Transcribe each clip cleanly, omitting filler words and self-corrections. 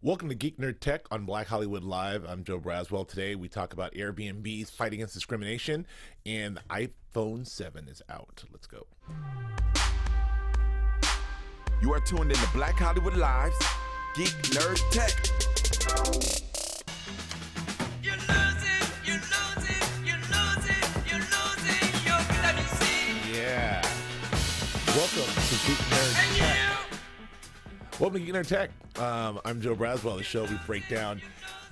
Welcome to Geek Nerd Tech on Black Hollywood Live. I'm Joe Braswell. Today we talk about Airbnb's fight against discrimination, and the iPhone 7 is out. Let's go. You are tuned in to Black Hollywood Live's Geek Nerd Tech. You're losing, you're losing, you're losing, you're losing your WC. Yeah. Welcome to Geek Nerd And Tech. you. Welcome to Geek Nerd Tech. I'm Joe Braswell. The show we break down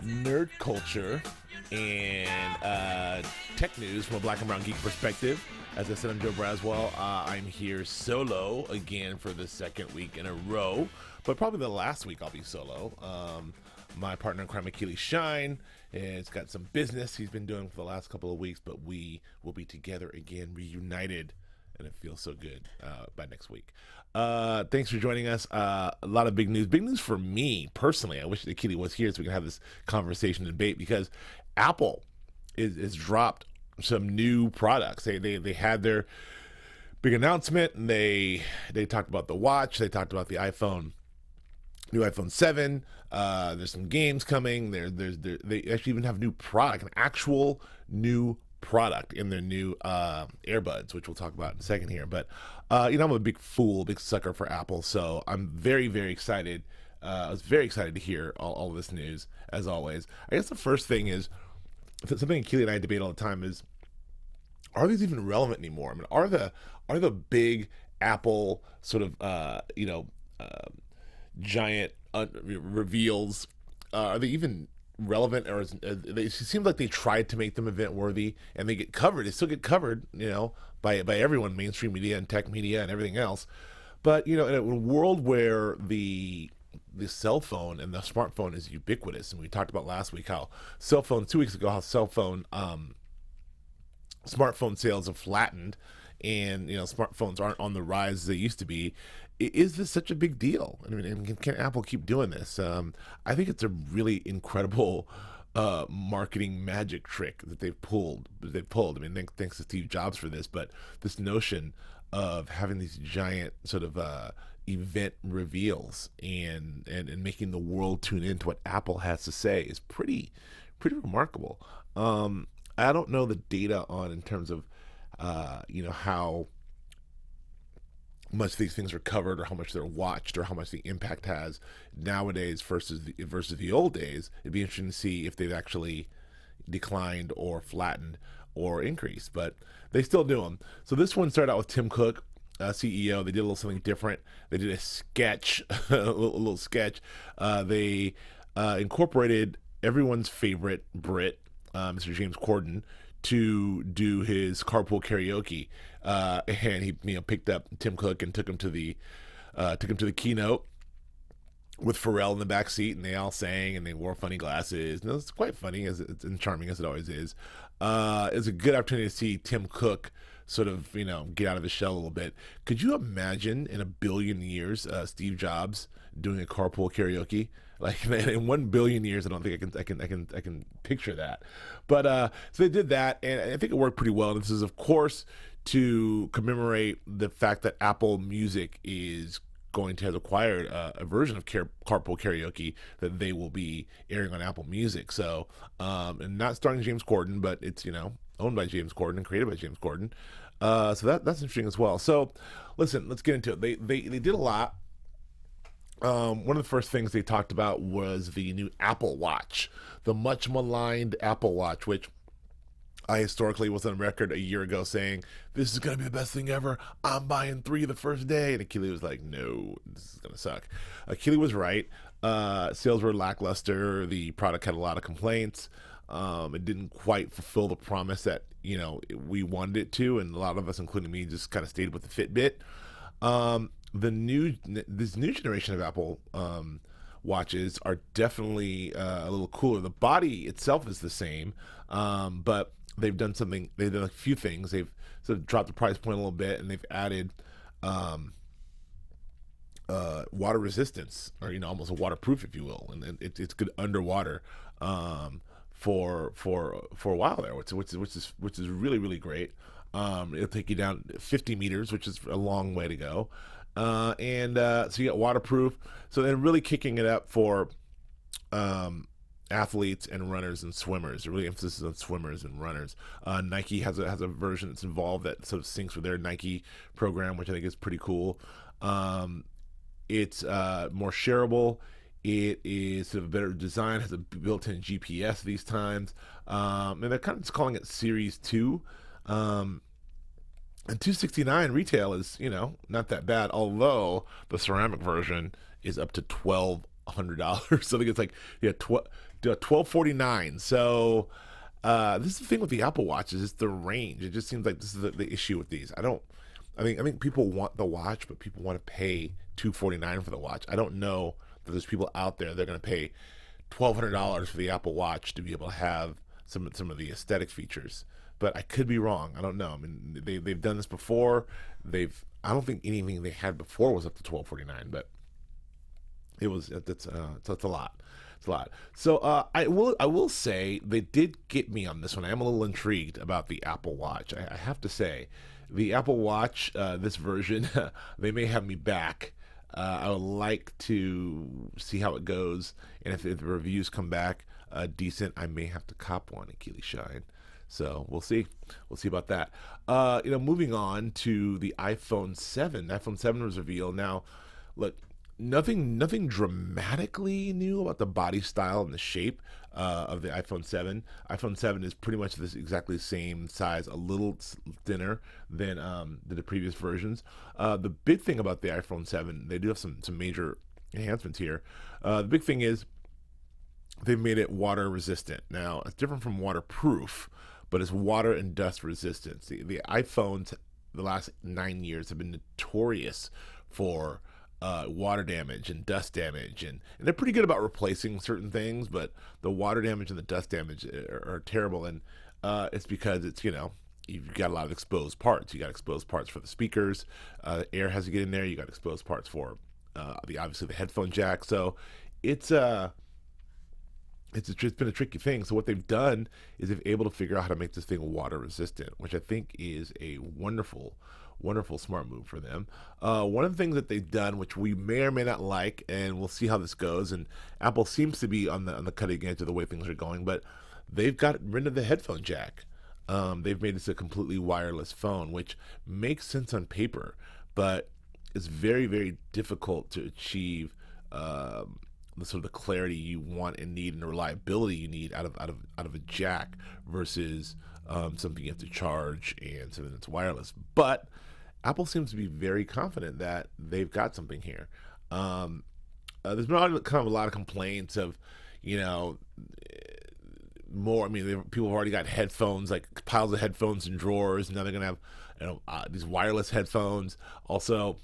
nerd culture and tech news from a black and brown geek perspective. As I said, I'm Joe Braswell. I'm here solo again for the second week in a row, but probably the last week I'll be solo. My partner in crime, Achilles Shine, has got some business he's been doing for the last couple of weeks, but we will be together again, reunited, and it feels so good by next week. Thanks for joining us. A lot of big news. Big news for me personally. I wish Achilles was here so we can have this conversation and debate, because Apple is dropped some new products. They had their big announcement, and they talked about the watch. They talked about the iPhone, new iPhone 7. There's some games coming. They actually even have a new product, an actual new product in their new earbuds, which we'll talk about in a second here. But I'm a big sucker for Apple, so I'm very, very excited. I was very excited to hear all of this news, as always. I guess the first thing is something Keely and I debate all the time is, are these even relevant anymore? I mean, are the big Apple sort of giant reveals, are they even relevant, or it seems like they tried to make them event worthy, and they get covered. They still get covered, by everyone, mainstream media and tech media and everything else. But in a world where the cell phone and the smartphone is ubiquitous, and we talked about last week how 2 weeks ago, how smartphone sales have flattened, and smartphones aren't on the rise as they used to be. Is this such a big deal? I mean, and can Apple keep doing this? I think it's a really incredible marketing magic trick that they've pulled. I mean, thanks to Steve Jobs for this, but this notion of having these giant sort of event reveals and making the world tune into what Apple has to say is pretty remarkable. I don't know the data on in terms of how much these things are covered, or how much they're watched, or how much the impact has nowadays versus the old days. It'd be interesting to see if they've actually declined or flattened or increased, but they still do them. So this one started out with Tim Cook, CEO. They did a little something different. They did a sketch, a little sketch. They incorporated everyone's favorite Brit, Mr. James Corden, to do his carpool karaoke, and he picked up Tim Cook and took him to the keynote with Pharrell in the back seat, and they all sang, and they wore funny glasses. And it was quite funny and charming as it always is. It's a good opportunity to see Tim Cook sort of get out of his shell a little bit. Could you imagine in a billion years Steve Jobs doing a carpool karaoke? Like in 1 billion years, I don't think I can picture that. But so they did that, and I think it worked pretty well. And this is, of course, to commemorate the fact that Apple Music is going to have acquired a version of carpool karaoke that they will be airing on Apple Music. So, and not starring James Corden, but it's owned by James Corden and created by James Corden. So that's interesting as well. So, listen, let's get into it. They did a lot. One of the first things they talked about was the new Apple Watch, the much maligned Apple Watch, which I historically was on record a year ago saying, this is going to be the best thing ever. I'm buying 3 the first day. And Achilles was like, no, this is going to suck. Achilles was right. Sales were lackluster. The product had a lot of complaints. It didn't quite fulfill the promise that, we wanted it to. And a lot of us, including me, just kind of stayed with the Fitbit. This new generation of Apple watches are definitely a little cooler. The body itself is the same, but they've done a few things. They've sort of dropped the price point a little bit, and they've added water resistance, or almost a waterproof, if you will, and it's good underwater for a while there, which is really, really great. It'll take you down 50 meters, which is a long way to go. So you got waterproof. So then really kicking it up for athletes and runners and swimmers. It really emphasizes on swimmers and runners. Nike has a version that's involved that sort of syncs with their Nike program, which I think is pretty cool. It's more shareable. It is sort of a better design, has a built-in GPS these times, and they're kind of just calling it Series 2. And $269 retail is, not that bad, although the ceramic version is up to $1,200. So I think it's like, $1,249. So this is the thing with the Apple Watches, it's the range. It just seems like this is the issue with these. I think people want the watch, but people want to pay $249 for the watch. I don't know that there's people out there that are going to pay $1,200 for the Apple Watch to be able to have some of the aesthetic features. But I could be wrong. I don't know. I mean, they've done this before. I don't think anything they had before was up to $1,249, but it's a lot. It's a lot. So I will say they did get me on this one. I am a little intrigued about the Apple Watch. I have to say, the Apple Watch, this version, they may have me back. I would like to see how it goes, and if the reviews come back decent, I may have to cop one at Keely Shine. So we'll see. We'll see about that. Moving on to the iPhone 7. The iPhone 7 was revealed. Now, look, nothing dramatically new about the body style and the shape of the iPhone 7. iPhone 7 is pretty much this exactly same size, a little thinner than the previous versions. The big thing about the iPhone 7, they do have some major enhancements here. The big thing is they've made it water resistant. Now, it's different from waterproof, but it's water and dust resistant. The iPhones, the last 9 years, have been notorious for water damage and dust damage, and they're pretty good about replacing certain things, but the water damage and the dust damage are terrible, and it's because it's, you've got a lot of exposed parts. You got exposed parts for the speakers, air has to get in there. You got exposed parts for obviously the headphone jack. So it's been a tricky thing. So what they've done is they've able to figure out how to make this thing water resistant, which I think is a wonderful smart move for them. One of the things that they've done, which we may or may not like, and we'll see how this goes, and Apple seems to be on the cutting edge of the way things are going, but they've got rid of the headphone jack. They've made this a completely wireless phone, which makes sense on paper, but it's very, very difficult to achieve the sort of the clarity you want and need and the reliability you need out of a jack versus something you have to charge and something that's wireless. But Apple seems to be very confident that they've got something here. There's been kind of a lot of complaints of, more. I mean, people have already got headphones, like piles of headphones in drawers. Now they're gonna have these wireless headphones. Also,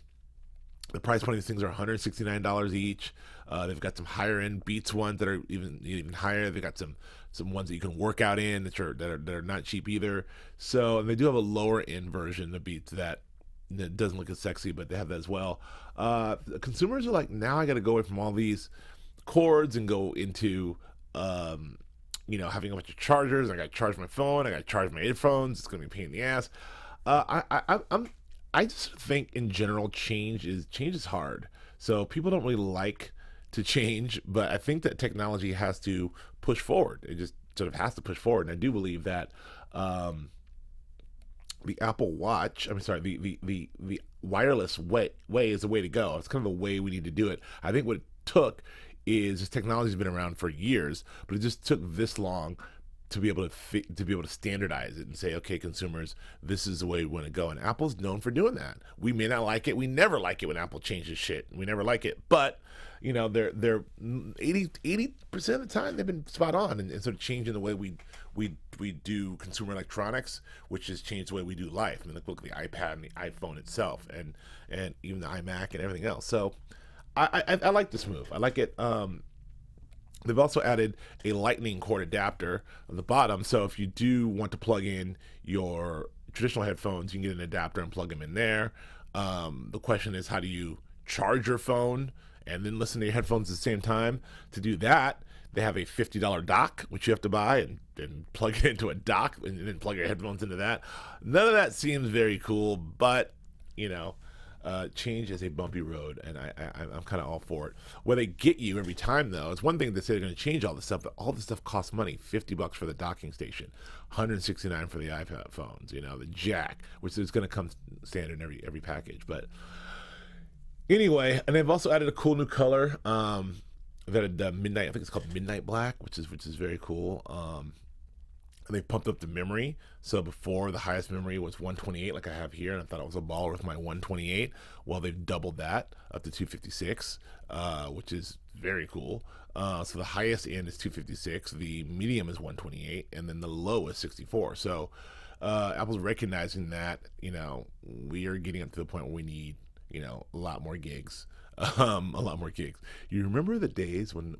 the price point of these things are $169 each. They've got some higher end Beats ones that are even higher. They've got some ones that you can work out in that are not cheap either. So, and they do have a lower end version of Beats that doesn't look as sexy, but they have that as well. Consumers are like, now I got to go away from all these cords and go into having a bunch of chargers. I got to charge my phone. I got to charge my earphones. It's going to be a pain in the ass. I just think in general change is hard. So people don't really like to change, but I think that technology has to push forward. It just sort of has to push forward. And I do believe that the Apple Watch, the wireless way is the way to go. It's kind of the way we need to do it. I think what it took is this technology has been around for years, but it just took this long to be able to standardize it and say, okay, consumers, this is the way we want to go. And Apple's known for doing that. We may not like it. We never like it when Apple changes shit. We never like it. But they're 80% of the time they've been spot on and sort of changing the way we do consumer electronics, which has changed the way we do life. I mean, look at the iPad and the iPhone itself, and even the iMac and everything else. So I like this move. I like it. They've also added a lightning cord adapter on the bottom, so if you do want to plug in your traditional headphones, you can get an adapter and plug them in there. The question is, how do you charge your phone and then listen to your headphones at the same time? To do that, they have a $50 dock, which you have to buy and plug it into a dock and then plug your headphones into that. None of that seems very cool, but change is a bumpy road, and I'm kind of all for it. Where they get you every time, though, it's one thing to say they're going to change all this stuff, but all this stuff costs money. $50 for the docking station, $169 for the iPhones. You know, the jack, which is going to come standard in every package. But anyway, and they've also added a cool new color. That midnight, I think it's called Midnight Black, which is very cool. And they pumped up the memory. So before, the highest memory was 128, like I have here, and I thought it was a baller with my 128. Well, they've doubled that up to 256, which is very cool. So the highest end is 256, the medium is 128, and then the low is 64. So Apple's recognizing that, you know, we are getting up to the point where we need, you know, a lot more gigs. A lot more gigs. You remember the days when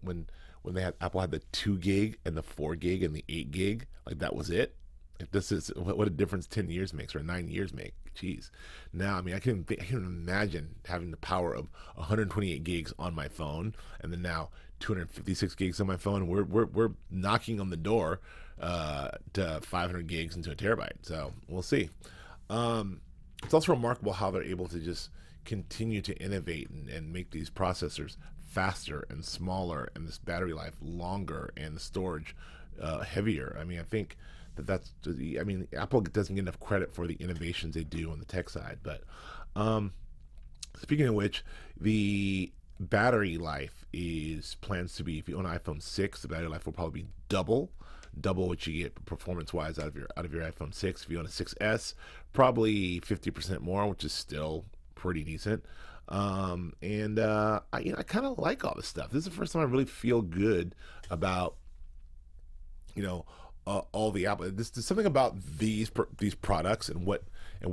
they had Apple had the 2 gig and the 4 gig and the 8 gig? Like, that was it. Like, this is what a difference 10 years makes, or 9 years make. Jeez. Now, I mean, I can imagine having the power of 128 gigs on my phone, and then now 256 gigs on my phone. We're knocking on the door to 500 gigs into a terabyte. So we'll see. It's also remarkable how they're able to just continue to innovate and make these processors faster and smaller, and this battery life longer, and the storage heavier. I mean, I think I mean, Apple doesn't get enough credit for the innovations they do on the tech side. But speaking of which, the battery life plans to be, if you own an iPhone 6, the battery life will probably be double what you get performance-wise out of your iPhone 6. If you own a 6S, probably 50% more, which is still pretty decent. I kind of like all this stuff. This is the first time I really feel good about, you know, all the Apple. There's something about these products and what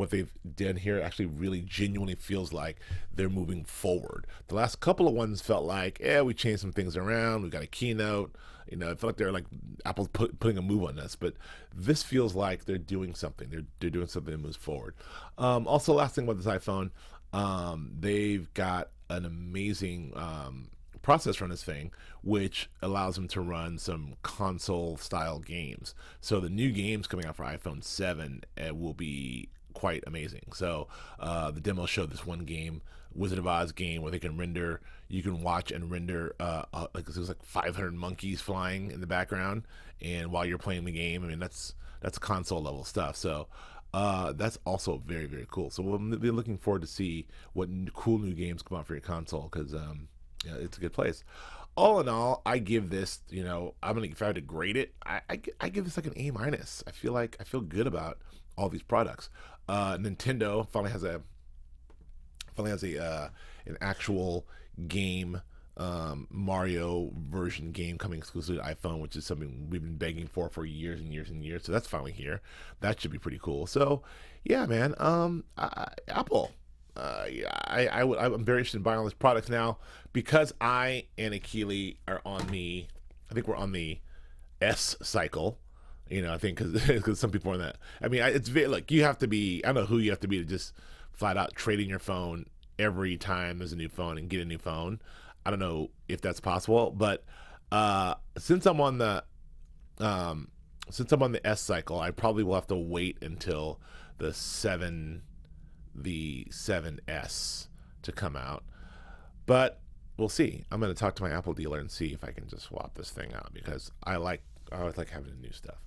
they've done here actually really genuinely feels like they're moving forward. The last couple of ones felt like, we changed some things around. We got a keynote. You know, it felt like they're like Apple's putting a move on us. But this feels like they're doing something. They're doing something that moves forward. Also, last thing about this iPhone, they've got an amazing processor on this thing, which allows them to run some console style games. So the new games coming out for iPhone 7 will be quite amazing. So the demo showed this one game, Wizard of Oz game, where you can watch and render like there's like 500 monkeys flying in the background, and while you're playing the game, I mean that's console level stuff. So that's also very, very cool. So we'll be looking forward to see what cool new games come out for your console, because it's a good place. All in all, I give this, you know, if I had to grade it, I give this like an A-. I feel good about all these products. Nintendo finally has an actual game, Mario version game coming exclusively to iPhone, which is something we've been begging for years and years and years. So that's finally here. That should be pretty cool. So yeah, man. Apple. I'm very interested in buying all these products now, because I and Akili are on the, I think we're on the S cycle. You know, I think because some people are in that. I mean, it's very, like, you have to be, I don't know who you have to be to just flat out trade in your phone every time there's a new phone and get a new phone. I don't know if that's possible, but since I'm on the S cycle, I probably will have to wait until the 7S to come out. But we'll see. I'm going to talk to my Apple dealer and see if I can just swap this thing out, because I always like having new stuff.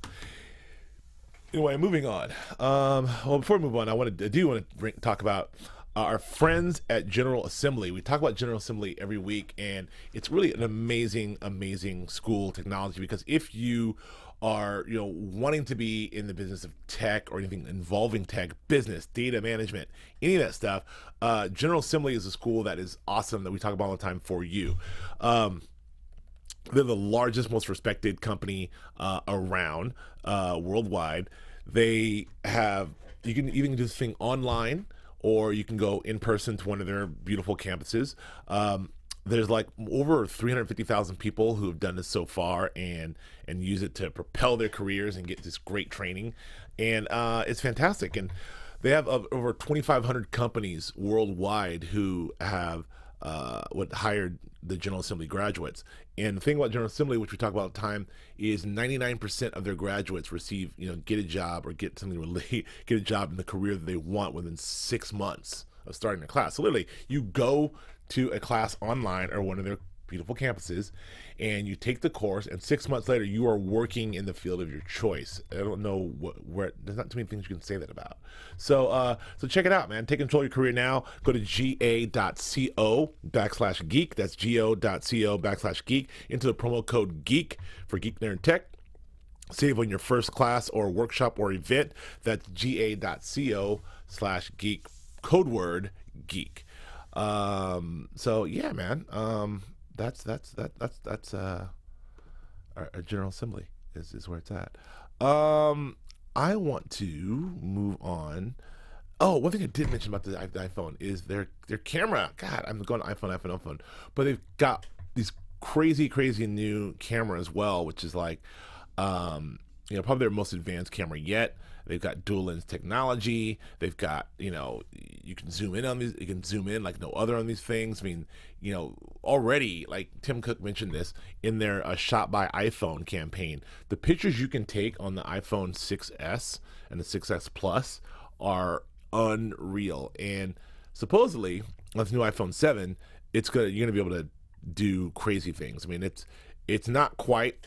Anyway, moving on. Well, before we move on, I do want to talk about our friends at General Assembly. We talk about General Assembly every week, and it's really an amazing, amazing school technology, because if you are, you know, wanting to be in the business of tech or anything involving tech, business, data management, any of that stuff, General Assembly is a school that is awesome, that we talk about all the time for you. They're the largest, most respected company around worldwide. They have, you can do this thing online, or you can go in person to one of their beautiful campuses. There's like over 350,000 people who have done this so far and use it to propel their careers and get this great training. And it's fantastic. And they have over 2,500 companies worldwide who have hired the General Assembly graduates. And the thing about General Assembly, which we talk about all the time, is 99% of their graduates get a job or get a job in the career that they want within 6 months of starting a class. So literally, you go to a class online or one of their beautiful campuses, and you take the course, and 6 months later, you are working in the field of your choice. I don't know where. There's not too many things you can say that about. So, so check it out, man. Take control of your career now. Go to ga.co/geek. That's go.co/geek. Enter the promo code GEEK for Geek Nerd Tech. Save on your first class or workshop or event. That's ga.co/geek. Code word geek. So yeah, man. That's our General Assembly is where it's at. I want to move on. Oh, one thing I did mention about the iPhone is their camera. God, I'm going iPhone. But they've got these crazy new camera as well, which is like, probably their most advanced camera yet. They've got dual lens technology. They've got, you can zoom in on these. You can zoom in like no other on these things. I mean, already, like Tim Cook mentioned this in their Shot by iPhone campaign, the pictures you can take on the iPhone 6S and the 6S Plus are unreal. And supposedly, with the new iPhone 7, you're gonna be able to do crazy things. I mean, it's not quite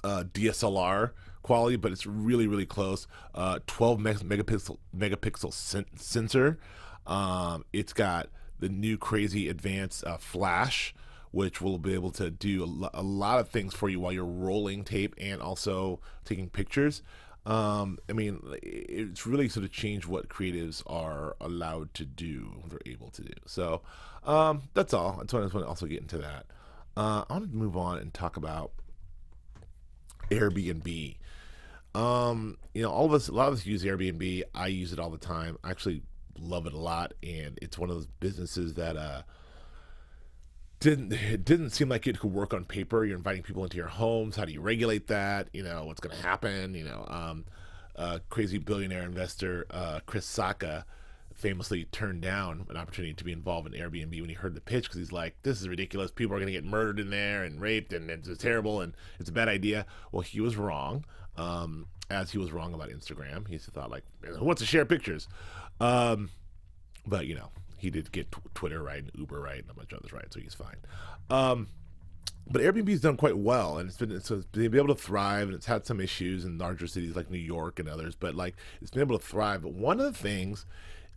DSLR quality, but it's really close. 12 megapixel sensor. It's got the new crazy advanced flash, which will be able to do a lot of things for you while you're rolling tape and also taking pictures. I mean, it's really sort of changed what creatives are allowed to do, what they're able to do. So that's all. I just want to also get into that. I want to move on and talk about Airbnb. A lot of us use Airbnb. I use it all the time. I actually love it a lot, and it's one of those businesses that didn't seem like it could work on paper. You're inviting people into your homes. How do you regulate that? What's going to happen? Crazy billionaire investor Chris Sacca famously turned down an opportunity to be involved in Airbnb when he heard the pitch, because he's like, this is ridiculous. People are going to get murdered in there and raped, and it's terrible, and it's a bad idea. Well, he was wrong. As he was wrong about Instagram. He thought, like, who wants to share pictures? But he did get Twitter right and Uber right and a bunch of others right, so he's fine. But Airbnb's done quite well, and it's been able to thrive, and it's had some issues in larger cities like New York and others, but like it's been able to thrive. But one of the things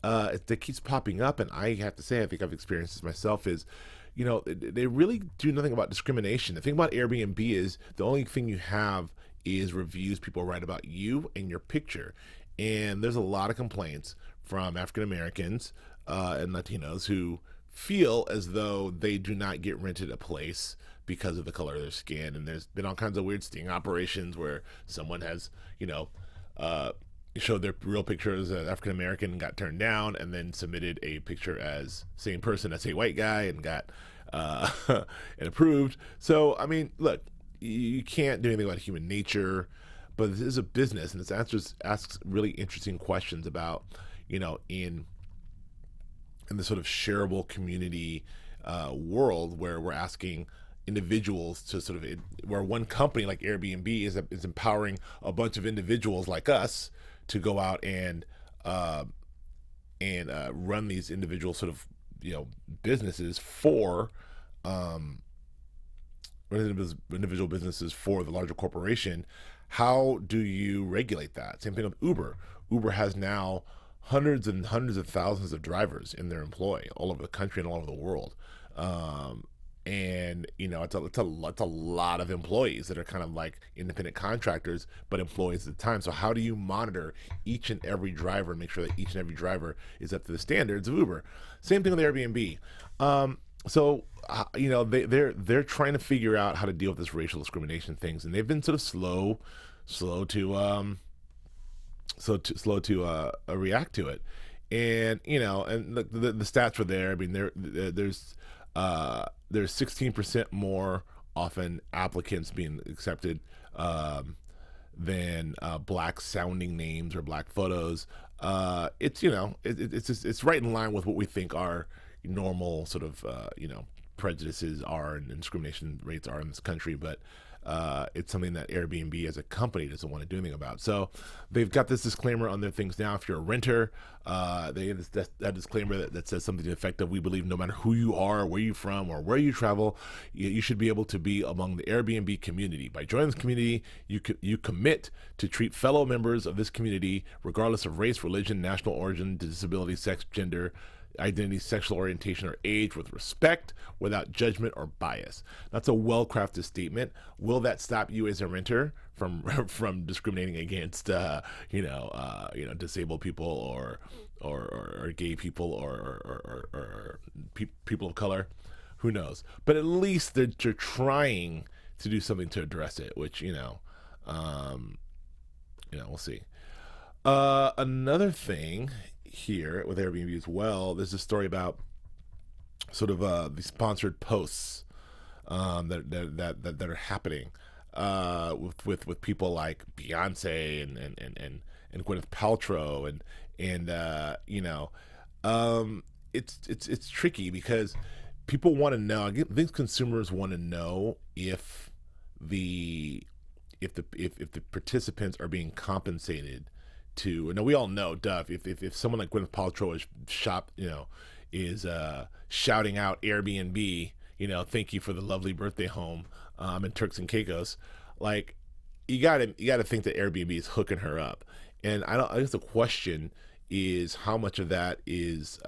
that keeps popping up, and I have to say, I think I've experienced this myself, is they really do nothing about discrimination. The thing about Airbnb is the only thing you have is reviews people write about you and your picture. And there's a lot of complaints from African Americans and Latinos who feel as though they do not get rented a place because of the color of their skin. And there's been all kinds of weird sting operations where someone has, showed their real picture as an African American and got turned down, and then submitted a picture as same person as a white guy and got and approved. So, I mean, look, you can't do anything about human nature, but this is a business, and this asks really interesting questions about, in the sort of shareable community world where we're asking individuals to sort of, where one company like Airbnb is empowering a bunch of individuals like us to go out and run these individual sort of businesses for individual businesses for the larger corporation. How do you regulate that? Same thing with Uber. Uber has now hundreds and hundreds of thousands of drivers in their employ all over the country and all over the world. And it's a lot of employees that are kind of like independent contractors, but employees at the time. So how do you monitor each and every driver and make sure that each and every driver is up to the standards of Uber? Same thing with Airbnb. They're trying to figure out how to deal with this racial discrimination things, and they've been sort of slow to react to it. And and the stats were there. I mean, there's 16% more often applicants being accepted than black sounding names or black photos. It's right in line with what we think are normal sort of prejudices are and discrimination rates are in this country, but it's something that Airbnb as a company doesn't want to do anything about. So they've got this disclaimer on their things now. If you're a renter, they have that disclaimer that says something to the effect of, we believe no matter who you are, where you're from, or where you travel, you should be able to be among the Airbnb community. By joining this community, you commit to treat fellow members of this community, regardless of race, religion, national origin, disability, sex, gender, identity, sexual orientation, or age, with respect, without judgment or bias. That's a well-crafted statement. Will that stop you as a renter from discriminating against disabled people or gay people or people of color? Who knows? But at least they're trying to do something to address it, which we'll see. Another thing here with Airbnb as well, there's a story about sort of the sponsored posts that are happening with people like Beyonce and Gwyneth Paltrow and it's tricky because people want to know. I think consumers want to know if the participants are being compensated to. Now we all know, if someone like Gwyneth Paltrow is shouting out Airbnb, thank you for the lovely birthday home in Turks and Caicos, like you gotta think that Airbnb is hooking her up. And I guess the question is, how much of that is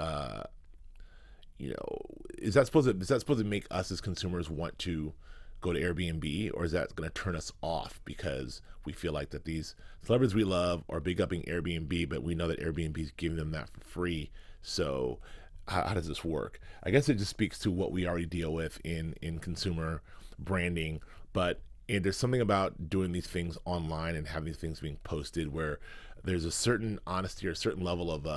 is that supposed to make us as consumers want to go to Airbnb, or is that going to turn us off because we feel like that these celebrities we love are big upping Airbnb, but we know that Airbnb is giving them that for free? So how does this work? I guess it just speaks to what we already deal with in consumer branding, and there's something about doing these things online and having these things being posted where there's a certain honesty or a certain level of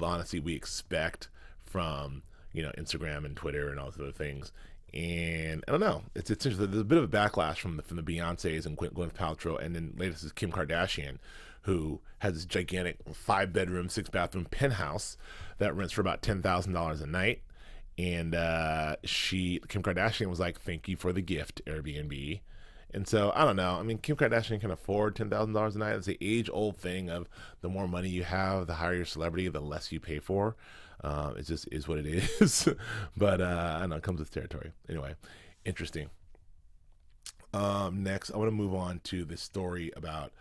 honesty we expect from Instagram and Twitter and all those other things. And I don't know, it's interesting. There's a bit of a backlash from the Beyoncés and Gwyneth Paltrow, and then latest is Kim Kardashian, who has this gigantic 5-bedroom, 6-bathroom penthouse that rents for about $10,000 a night. And Kim Kardashian was like, "Thank you for the gift, Airbnb." And so I don't know. I mean, Kim Kardashian can afford $10,000 a night. It's the age-old thing of the more money you have, the higher your celebrity, the less you pay for. It just is what it is. But I don't know, it comes with territory. Anyway, interesting. Next, I want to move on to this story about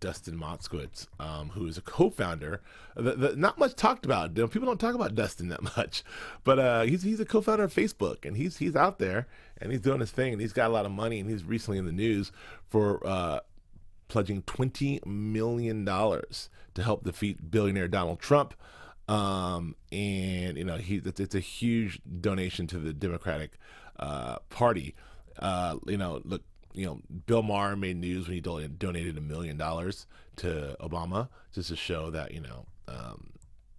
Dustin Moskowitz, who is a co-founder. Not much talked about. People don't talk about Dustin that much, but he's a co-founder of Facebook, and he's out there and he's doing his thing, and he's got a lot of money, and he's recently in the news for pledging $20 million to help defeat billionaire Donald Trump. And it's a huge donation to the Democratic Party. Bill Maher made news when he donated $1 million to Obama, just to show that,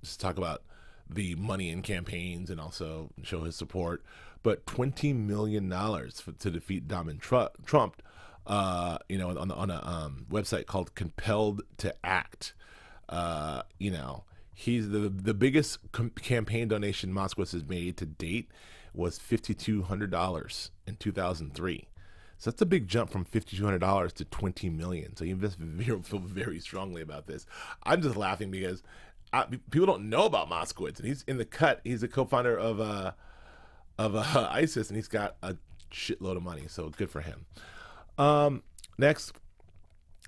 just talk about the money in campaigns and also show his support. But $20 million to defeat Donald Trump, on a website called Compelled to Act. He's the biggest campaign donation Moskowitz has made to date was $5,200 in 2003. So that's a big jump from $5,200 to $20 million. So you feel very strongly about this. I'm just laughing because people don't know about Moskowitz, and he's in the cut. He's a co-founder of ISIS, and he's got a shitload of money. So good for him. Next,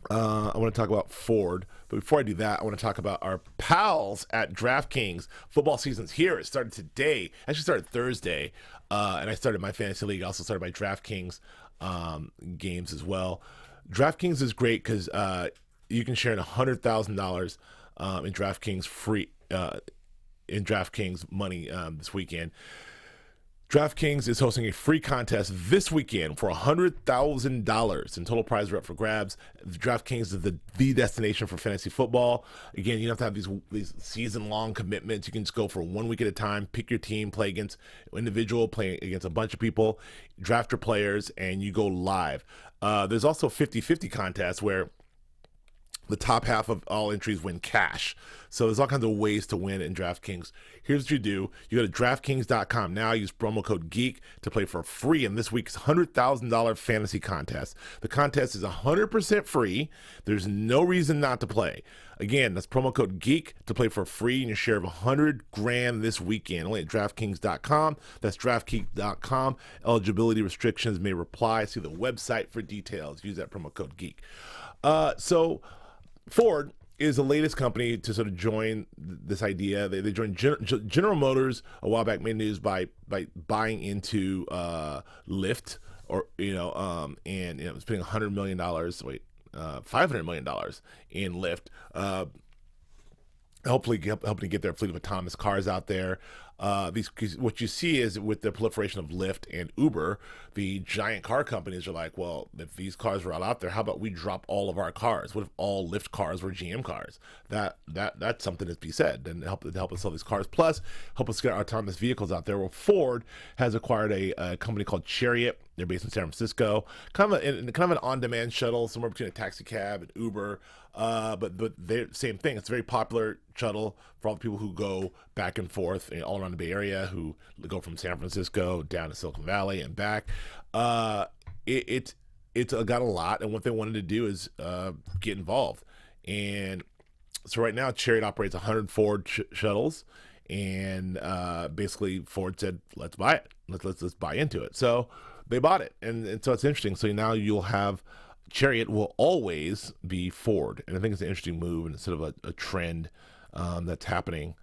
I want to talk about Ford, but before I do that, I want to talk about our pals at DraftKings. Football season's here. It started today. Actually started Thursday, and I started my fantasy league. I also started my DraftKings games as well. DraftKings is great because you can share in $100,000 in DraftKings in DraftKings money this weekend. DraftKings is hosting a free contest this weekend for $100,000 in total prize up for grabs. DraftKings is the destination for fantasy football. Again, you don't have to have these season-long commitments. You can just go for 1 week at a time, pick your team, play against individual, play against a bunch of people, draft your players, and you go live. There's also 50-50 contests where The top half of all entries win cash. So there's all kinds of ways to win in DraftKings. Here's what you do. You go to DraftKings.com now. Use promo code GEEK to play for free in this week's $100,000 fantasy contest. The contest is 100% free. There's no reason not to play. Again, that's promo code GEEK to play for free in your share of $100,000 this weekend. Only at DraftKings.com. That's DraftKings.com. Eligibility restrictions may apply. See the website for details. Use that promo code GEEK. So Ford is the latest company to sort of join this idea. They joined General Motors a while back, made news by buying into Lyft, or and spending $100 million. $500 million in Lyft. Hopefully helping to get their fleet of autonomous cars out there. What you see is with the proliferation of Lyft and Uber, the giant car companies are like, well, if these cars were all out there, how about we drop all of our cars? What if all Lyft cars were GM cars? That's something to be said, and help us sell these cars. Plus, help us get our autonomous vehicles out there. Well, Ford has acquired a company called Chariot. They're based in San Francisco, kind of an on-demand shuttle, somewhere between a taxi cab and Uber. But they're same thing. It's a very popular shuttle for all the people who go back and forth all around the Bay Area, who go from San Francisco down to Silicon Valley and back. It's got a lot, and what they wanted to do is get involved. And so right now, Chariot operates 100 Ford shuttles, and basically Ford said, "Let's buy it. Let's buy into it." So they bought it, and so it's interesting. So now you'll have Chariot will always be Ford, and I think it's an interesting move, and it's sort of a trend that's happening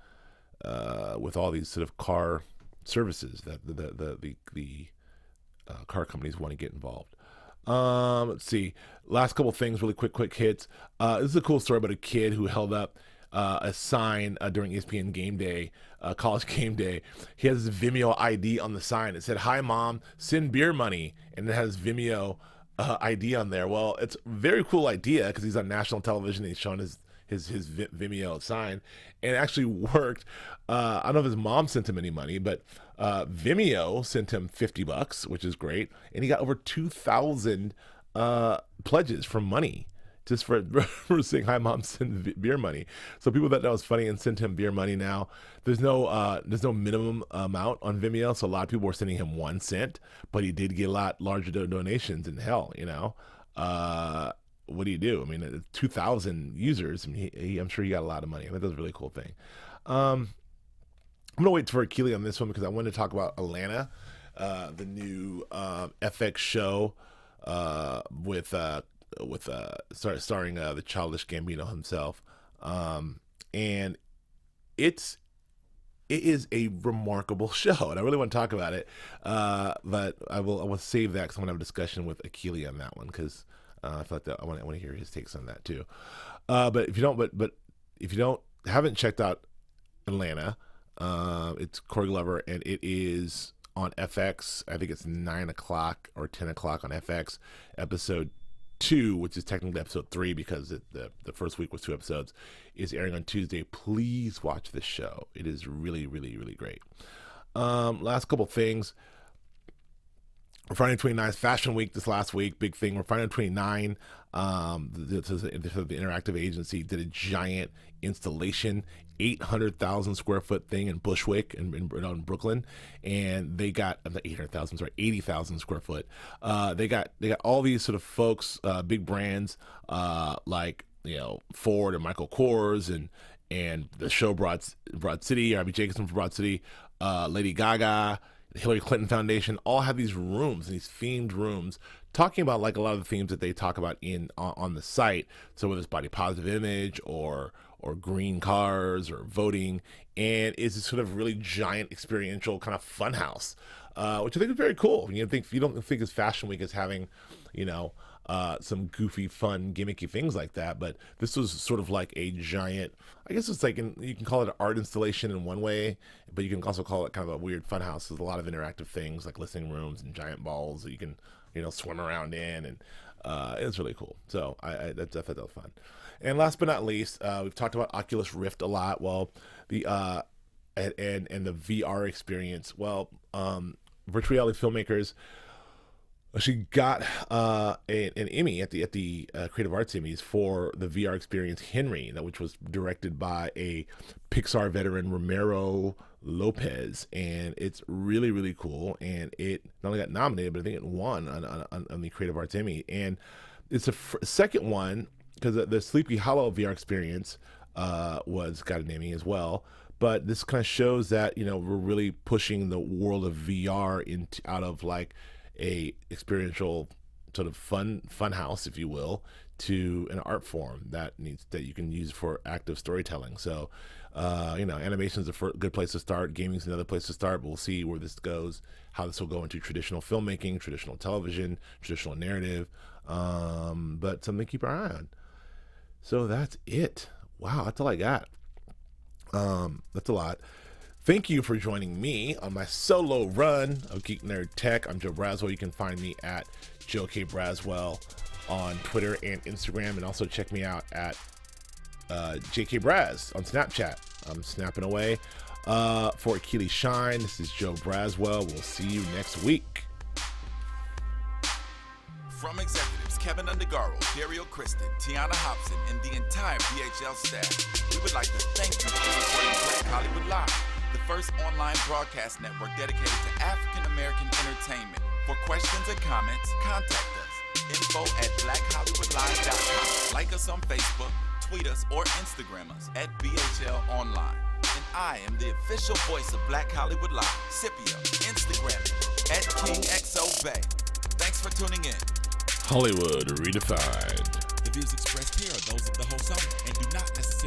with all these sort of car services that the car companies want to get involved. Let's see. Last couple things, really quick hits. This is a cool story about a kid who held up a sign during ESPN Game Day, College Game Day. He has his Vimeo ID on the sign. It said, "Hi, Mom, send beer money," and it has Vimeo ID on there. Well, it's a very cool idea because he's on national television. And he's showing his Vimeo sign, and it actually worked. I don't know if his mom sent him any money, but Vimeo sent him $50, which is great, and he got over 2,000 pledges from money just for saying, "Hi, Mom, send beer money." So people that know it's funny and send him beer money now. There's no minimum amount on Vimeo, so a lot of people were sending him 1 cent, but he did get a lot larger donations. And hell, what do you do? I mean, 2,000 users. I mean, I'm sure he got a lot of money. I think that's a really cool thing. I'm gonna wait for Keely on this one because I wanted to talk about Atlanta, the new FX show with starring the childish Gambino himself, and it is a remarkable show, and I really want to talk about it, but I will save that because I'm gonna have a discussion with Akili on that one because I thought that I want to hear his takes on that too. But if you haven't checked out Atlanta, it's Corey Glover, and it is on FX. I think it's 9 o'clock or 10 o'clock on FX. Episode 2, which is technically episode 3 because the first week was 2 episodes, is airing on Tuesday. Please watch this show. It is really, really, really great. Last couple things. Friday 29th, Fashion Week this last week, big thing. Friday 29, the interactive agency did a giant installation, 800,000 square foot thing in Bushwick in Brooklyn, and they got 80,000 square foot. They got all these sort of folks, big brands like Ford and Michael Kors, and the show Broad City, R.B. Jacobson from Broad City, Lady Gaga, the Hillary Clinton Foundation, all have these rooms, these themed rooms, talking about like a lot of the themes that they talk about on the site. So whether it's body positive image or green cars or voting, and it's this sort of really giant experiential kind of fun house, which I think is very cool. You don't think as Fashion Week as having, some goofy, fun, gimmicky things like that, but this was sort of like a giant, I guess it's like, you can call it an art installation in one way, but you can also call it kind of a weird fun house with a lot of interactive things like listening rooms and giant balls that you can, swim around in, and it's really cool. So I thought that was fun. And last but not least, we've talked about Oculus Rift a lot. Well, the and the VR experience. Well, virtual reality filmmakers She got an Emmy at the Creative Arts Emmys for the VR experience Henry, which was directed by a Pixar veteran, Romero Lopez, and it's really, really cool. And it not only got nominated, but I think it won on the Creative Arts Emmy. And it's the second one, because the Sleepy Hollow VR experience got an Emmy as well. But this kind of shows that, we're really pushing the world of VR out of like a experiential sort of fun house, if you will, to an art form that you can use for active storytelling. So animation is a good place to start. Gaming is another place to start, but we'll see where this goes, how this will go into traditional filmmaking, traditional television, traditional narrative, but something to keep our eye on. So that's it. Wow, that's all I got. That's a lot. Thank you for joining me on my solo run of Geek Nerd Tech. I'm Joe Braswell. You can find me at Joe K. Braswell on Twitter and Instagram, and also check me out at JK Braz on Snapchat. I'm snapping away. For Achilles Shine, this is Joe Braswell. We'll see you next week. From executives Keven Undergaro, Dario Kristen, Tiana Hobson, and the entire BHL staff, we would like to thank you for supporting Black Hollywood Live, the first online broadcast network dedicated to African-American entertainment. For questions and comments, contact us. info@blackhollywoodlive.com. Like us on Facebook, tweet us, or Instagram us at BHL Online. And I am the official voice of Black Hollywood Live, Scipio, Instagram at KingXOBay. Thanks for tuning in. Hollywood Redefined. The views expressed here are those of the host only and do not necessarily